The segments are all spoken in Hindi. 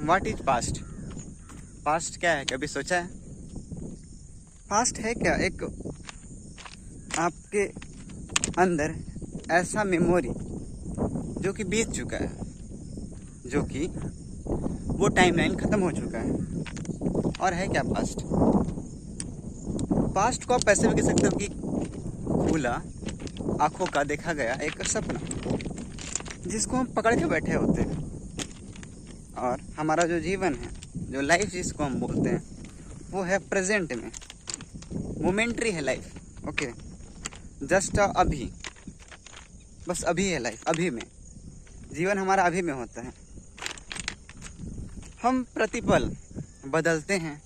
What is past? पास्ट क्या है, कभी सोचा है? पास्ट है क्या? एक आपके अंदर ऐसा मेमोरी जो कि बीत चुका है, जो कि वो टाइमलाइन ख़त्म हो चुका है। और है क्या पास्ट? पास्ट को आप ऐसे भी कह सकते हो कि खुला आंखों का देखा गया एक सपना, जिसको हम पकड़ के बैठे होते हैं। और हमारा जो जीवन है, जो लाइफ जिसको हम बोलते हैं, वो है प्रेजेंट में, मोमेंट्री है लाइफ। ओके, जस्ट अभी, बस अभी है लाइफ, अभी में जीवन हमारा अभी में होता है। हम प्रतिपल बदलते हैं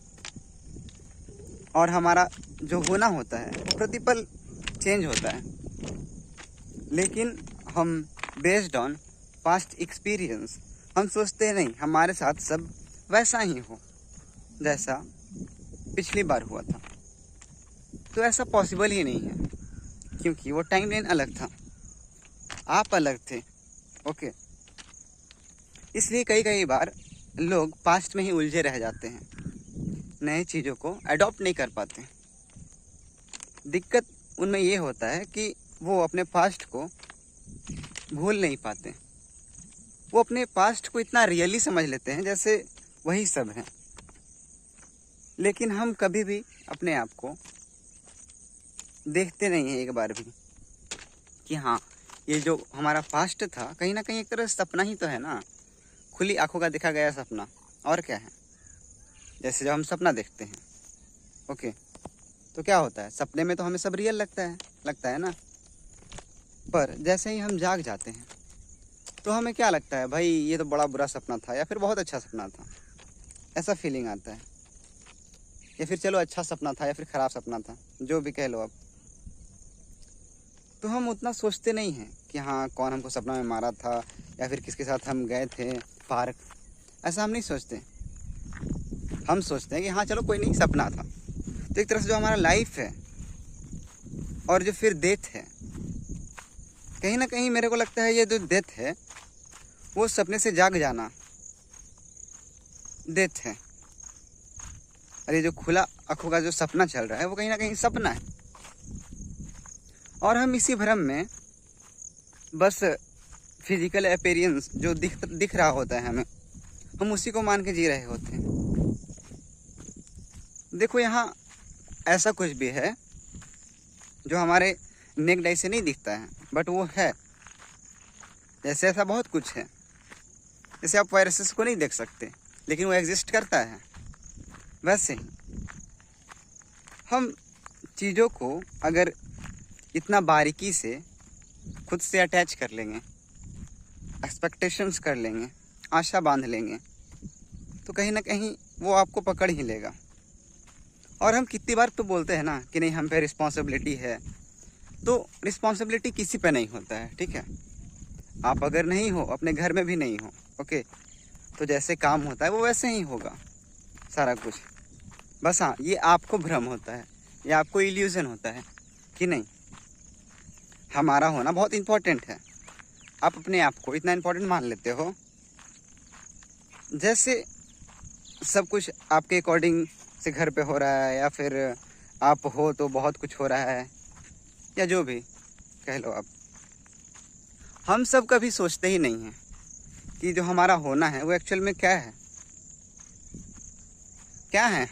और हमारा जो होना होता है वो प्रतिपल चेंज होता है, लेकिन हम बेस्ड ऑन पास्ट एक्सपीरियंस हम सोचते हैं नहीं हमारे साथ सब वैसा ही हो जैसा पिछली बार हुआ था। तो ऐसा पॉसिबल ही नहीं है, क्योंकि वो टाइमलाइन अलग था, आप अलग थे। ओके, इसलिए कई बार लोग पास्ट में ही उलझे रह जाते हैं, नई चीज़ों को अडॉप्ट नहीं कर पाते। दिक्कत उनमें ये होता है कि वो अपने पास्ट को भूल नहीं पाते। वो अपने पास्ट को इतना रियली समझ लेते हैं जैसे वही सब है, लेकिन हम कभी भी अपने आप को देखते नहीं हैं एक बार भी कि हाँ, ये जो हमारा पास्ट था कहीं ना कहीं एक तरह सपना ही तो है ना, खुली आंखों का देखा गया सपना। और क्या है? जैसे जब हम सपना देखते हैं, ओके, तो क्या होता है, सपने में तो हमें सब रियल लगता है ना। पर जैसे ही हम जाग जाते हैं तो हमें क्या लगता है, भाई ये तो बड़ा बुरा सपना था या फिर बहुत अच्छा सपना था, ऐसा फीलिंग आता है। या फिर चलो अच्छा सपना था या फिर ख़राब सपना था, जो भी कह लो आप। तो हम उतना सोचते नहीं हैं कि हाँ कौन हमको सपना में मारा था या फिर किसके साथ हम गए थे पार्क, ऐसा हम नहीं सोचते। हम सोचते हैं कि हाँ चलो कोई नहीं, सपना था। तो एक तरह से जो हमारा लाइफ है और जो फिर डेथ है, कहीं ना कहीं मेरे को लगता है ये जो डेथ है वो सपने से जाग जाना डेथ है, और ये जो खुला आंखों का जो सपना चल रहा है वो कहीं ना कहीं सपना है। और हम इसी भ्रम में बस फिजिकल अपीयरेंस जो दिख रहा होता है हमें, हम उसी को मान के जी रहे होते हैं। देखो यहाँ ऐसा कुछ भी है जो हमारे नेक्ड आई से नहीं दिखता है, बट वो है। जैसे ऐसा बहुत कुछ है, जैसे आप वायरसेस को नहीं देख सकते लेकिन वो एग्जिस्ट करता है, वैसे ही हम चीज़ों को अगर इतना बारीकी से खुद से अटैच कर लेंगे, एक्सपेक्टेशंस कर लेंगे, आशा बांध लेंगे, तो कहीं ना कहीं वो आपको पकड़ ही लेगा। और हम कितनी बार तो बोलते हैं ना कि नहीं हम पे रिस्पॉन्सिबिलिटी है, तो रिस्पॉन्सिबिलिटी किसी पे नहीं होता है, ठीक है। आप अगर नहीं हो, अपने घर में भी नहीं हो, ओके, तो जैसे काम होता है वो वैसे ही होगा सारा कुछ। बस हाँ, ये आपको भ्रम होता है, ये आपको इल्यूजन होता है कि नहीं हमारा होना बहुत इम्पोर्टेंट है। आप अपने आप को इतना इम्पोर्टेंट मान लेते हो, जैसे सब कुछ आपके अकॉर्डिंग से घर पे हो रहा है, या फिर आप हो तो बहुत कुछ हो रहा है, या जो भी कह लो आप। हम सब कभी सोचते ही नहीं हैं कि जो हमारा होना है वो एक्चुअल में क्या है। क्या है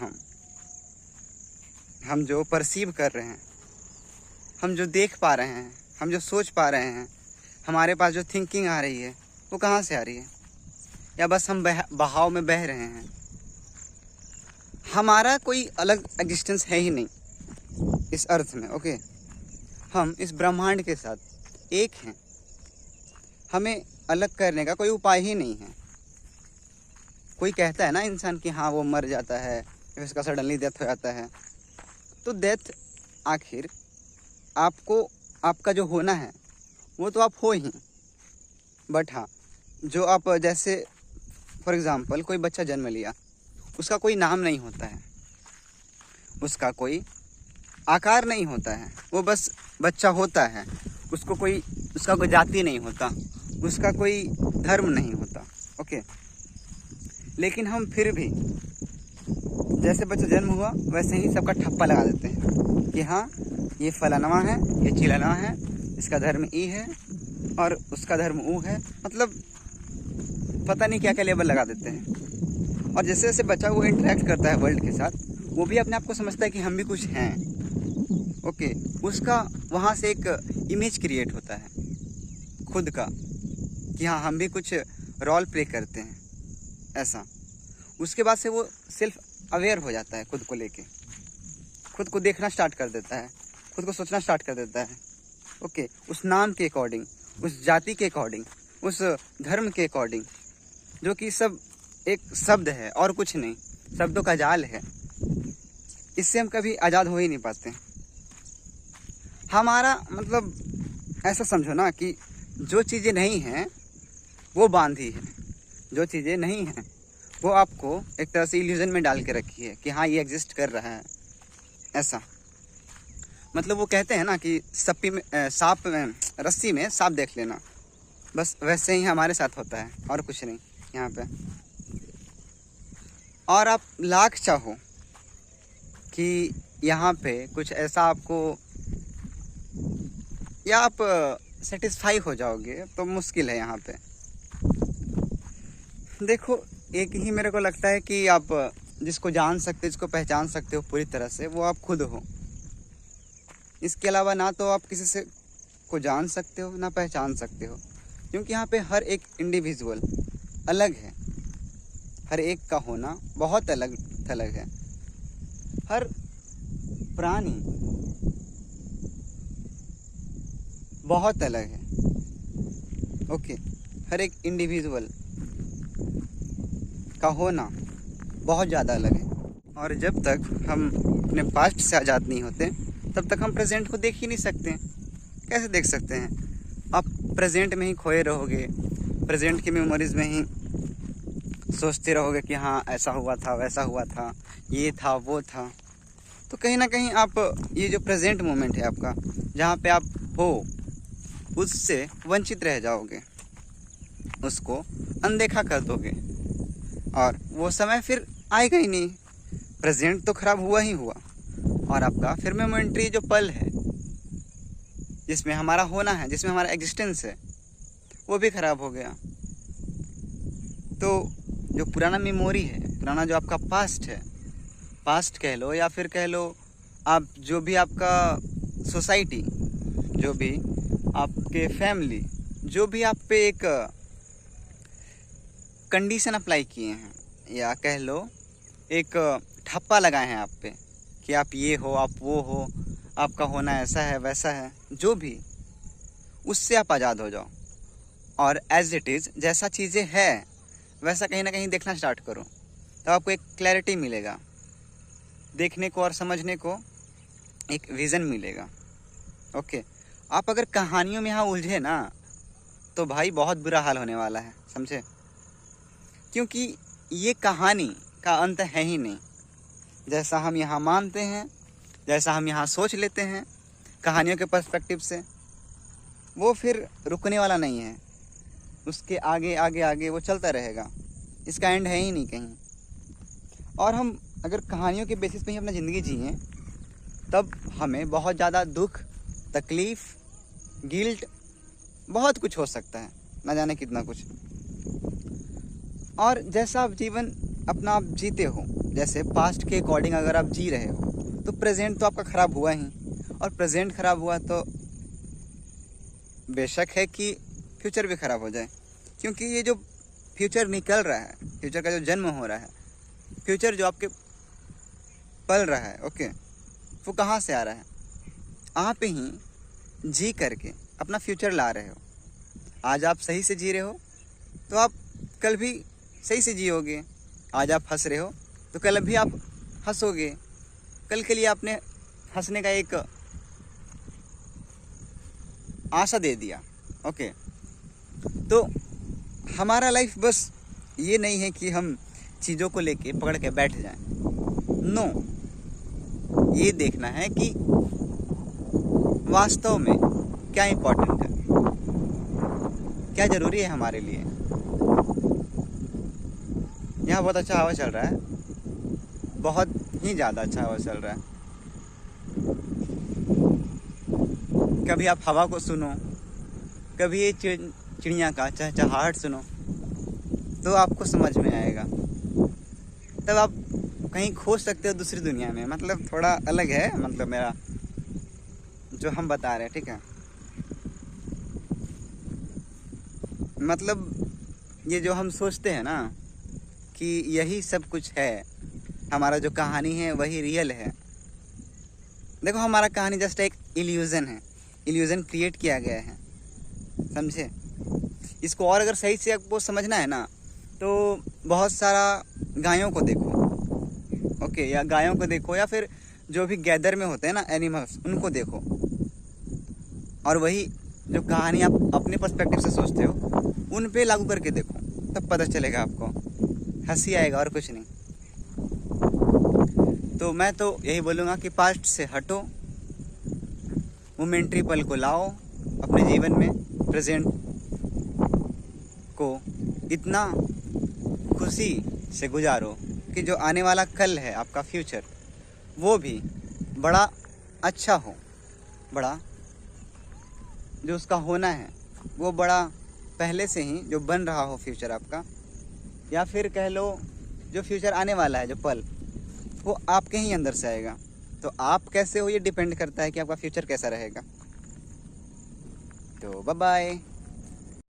हम जो परसीव कर रहे हैं, हम जो देख पा रहे हैं, हम जो सोच पा रहे हैं, हमारे पास जो थिंकिंग आ रही है वो कहाँ से आ रही है? या बस हम बहाव में बह रहे हैं? हमारा कोई अलग एग्जिस्टेंस है ही नहीं इस अर्थ में, ओके। हम इस ब्रह्मांड के साथ एक हैं, हमें अलग करने का कोई उपाय ही नहीं है। कोई कहता है ना इंसान कि हाँ वो मर जाता है, फिर उसका सडनली डेथ हो जाता है, तो डेथ आखिर आपको, आपका जो होना है वो तो आप हो ही। बट हाँ, जो आप जैसे फॉर एग्ज़ाम्पल कोई बच्चा जन्म लिया, उसका कोई नाम नहीं होता है, उसका कोई आकार नहीं होता है, वो बस बच्चा होता है। उसका कोई जाति नहीं होता, उसका कोई धर्म नहीं होता, ओके। लेकिन हम फिर भी जैसे बच्चा जन्म हुआ वैसे ही सबका ठप्पा लगा देते हैं कि हाँ ये फलानवा है, ये चिलानवा है, इसका धर्म ई है और उसका धर्म ऊ है। मतलब पता नहीं क्या क्या लेबल लगा देते हैं। और जैसे जैसे बच्चा वो इंटरेक्ट करता है वर्ल्ड के साथ, वो भी अपने आप को समझता है कि हम भी कुछ हैं। ओके, उसका वहाँ से एक इमेज क्रिएट होता है खुद का कि हाँ हम भी कुछ रोल प्ले करते हैं ऐसा। उसके बाद से वो सेल्फ अवेयर हो जाता है, खुद को लेके खुद को देखना स्टार्ट कर देता है, खुद को सोचना स्टार्ट कर देता है। ओके, उस नाम के अकॉर्डिंग, उस जाति के अकॉर्डिंग, उस धर्म के अकॉर्डिंग, जो कि सब एक शब्द है और कुछ नहीं, शब्दों का जाल है। इससे हम कभी आज़ाद हो ही नहीं पाते। हमारा मतलब ऐसा समझो ना कि जो चीज़ें नहीं हैं वो बांधी है, जो चीज़ें नहीं हैं वो आपको एक तरह से इल्यूजन में डाल के रखी है कि हाँ ये एग्जिस्ट कर रहा है ऐसा। मतलब वो कहते हैं ना कि सांप में रस्सी में सांप देख लेना, बस वैसे ही हमारे साथ होता है और कुछ नहीं यहाँ पे। और आप लाख चाहो कि यहाँ पे कुछ ऐसा आपको या आप सेटिस्फाई हो जाओगे तो मुश्किल है यहाँ पे। देखो, एक ही मेरे को लगता है कि आप जिसको जान सकते, जिसको पहचान सकते हो पूरी तरह से, वो आप खुद हो। इसके अलावा ना तो आप किसी से को जान सकते हो ना पहचान सकते हो, क्योंकि यहाँ पे हर एक इंडिविजुअल अलग है। हर एक का होना बहुत अलग थलग है। हर प्राणी बहुत अलग है। ओके, हर एक इंडिविजुअल का होना बहुत ज़्यादा अलग है। और जब तक हम अपने पास्ट से आज़ाद नहीं होते तब तक हम प्रेजेंट को देख ही नहीं सकते। कैसे देख सकते हैं? आप प्रेजेंट में ही खोए रहोगे, प्रेजेंट की मेमोरीज में ही सोचते रहोगे कि हाँ ऐसा हुआ था, वैसा हुआ था, ये था, वो था। तो कहीं ना कहीं आप ये जो प्रेजेंट मोमेंट है आपका, जहाँ पे आप हो, उससे वंचित रह जाओगे, उसको अनदेखा कर दोगे और वो समय फिर आएगा ही नहीं। प्रेजेंट तो खराब हुआ ही हुआ और आपका फिर मोमेंट्री जो पल है जिसमें हमारा होना है, जिसमें हमारा एग्जिस्टेंस है, वो भी खराब हो गया। तो जो पुराना मेमोरी है, पुराना जो आपका पास्ट है, पास्ट कह लो या फिर कह लो आप जो भी आपका सोसाइटी, जो भी आपके फैमिली, जो भी आप पे एक कंडीशन अप्लाई किए हैं या कह लो एक ठप्पा लगाए हैं आप पे कि आप ये हो, आप वो हो, आपका होना ऐसा है वैसा है, जो भी, उससे आप आज़ाद हो जाओ और एज इट इज़ जैसा चीज़ें है वैसा कहीं ना कहीं देखना स्टार्ट करो। तो आपको एक क्लैरिटी मिलेगा, देखने को और समझने को एक विज़न मिलेगा। ओके, आप अगर कहानियों में यहाँ उलझे ना तो भाई बहुत बुरा हाल होने वाला है, समझे? क्योंकि ये कहानी का अंत है ही नहीं। जैसा हम यहाँ मानते हैं, जैसा हम यहाँ सोच लेते हैं कहानियों के पर्सपेक्टिव से, वो फिर रुकने वाला नहीं है। उसके आगे आगे आगे वो चलता रहेगा, इसका एंड है ही नहीं कहीं। और हम अगर कहानियों के बेसिस पे ही अपना ज़िंदगी जिए तब हमें बहुत ज़्यादा दुख, तकलीफ़, गिल्ट, बहुत कुछ हो सकता है, ना जाने कितना कुछ। और जैसा आप जीवन अपना आप जीते हो, जैसे पास्ट के अकॉर्डिंग अगर आप जी रहे हो तो प्रेजेंट तो आपका ख़राब हुआ ही, और प्रेजेंट ख़राब हुआ तो बेशक है कि फ्यूचर भी ख़राब हो जाए। क्योंकि ये जो फ्यूचर निकल रहा है, फ्यूचर का जो जन्म हो रहा है, फ्यूचर जो आपके पल रहा है, ओके, वो कहाँ से आ रहा है? आप ही जी करके अपना फ्यूचर ला रहे हो। आज आप सही से जी रहे हो तो आप कल भी सही से जियोगे। आज आप हंस रहे हो तो कल भी आप हंसोगे। कल के लिए आपने हंसने का एक आशा दे दिया। ओके, तो हमारा लाइफ बस ये नहीं है कि हम चीज़ों को लेके पकड़ के बैठ जाएं। नो, ये देखना है कि वास्तव में क्या इम्पोर्टेंट है, क्या ज़रूरी है हमारे लिए। यहाँ बहुत अच्छा हवा चल रहा है, बहुत ही ज़्यादा अच्छा हवा चल रहा है। कभी आप हवा को सुनो, कभी ये चिड़िया का चहचहाहट सुनो, तो आपको समझ में आएगा। तब आप कहीं खोज सकते हो दूसरी दुनिया में। मतलब थोड़ा अलग है, मतलब मेरा जो हम बता रहे हैं, ठीक है। मतलब ये जो हम सोचते हैं ना कि यही सब कुछ है, हमारा जो कहानी है वही रियल है। देखो, हमारा कहानी जस्ट एक इल्यूज़न है, इल्यूज़न क्रिएट किया गया है, समझे। इसको और अगर सही से आपको समझना है ना, तो बहुत सारा गायों को देखो, ओके, या गायों को देखो, या फिर जो भी गैदर में होते हैं ना एनिमल्स, उनको देखो, और वही जो कहानी आप अपने पर्सपेक्टिव से सोचते हो उन पे लागू करके देखो, तब पता चलेगा आपको। हंसी आएगा और कुछ नहीं। तो मैं तो यही बोलूँगा कि पास्ट से हटो, मोमेंट्री पल को लाओ अपने जीवन में, प्रेजेंट को इतना खुशी से गुजारो कि जो आने वाला कल है, आपका फ्यूचर, वो भी बड़ा अच्छा हो, बड़ा जो उसका होना है वो बड़ा पहले से ही जो बन रहा हो फ्यूचर आपका, या फिर कह लो जो फ्यूचर आने वाला है, जो पल, वो आपके ही अंदर से आएगा। तो आप कैसे हो ये डिपेंड करता है कि आपका फ्यूचर कैसा रहेगा। तो बाय बाय।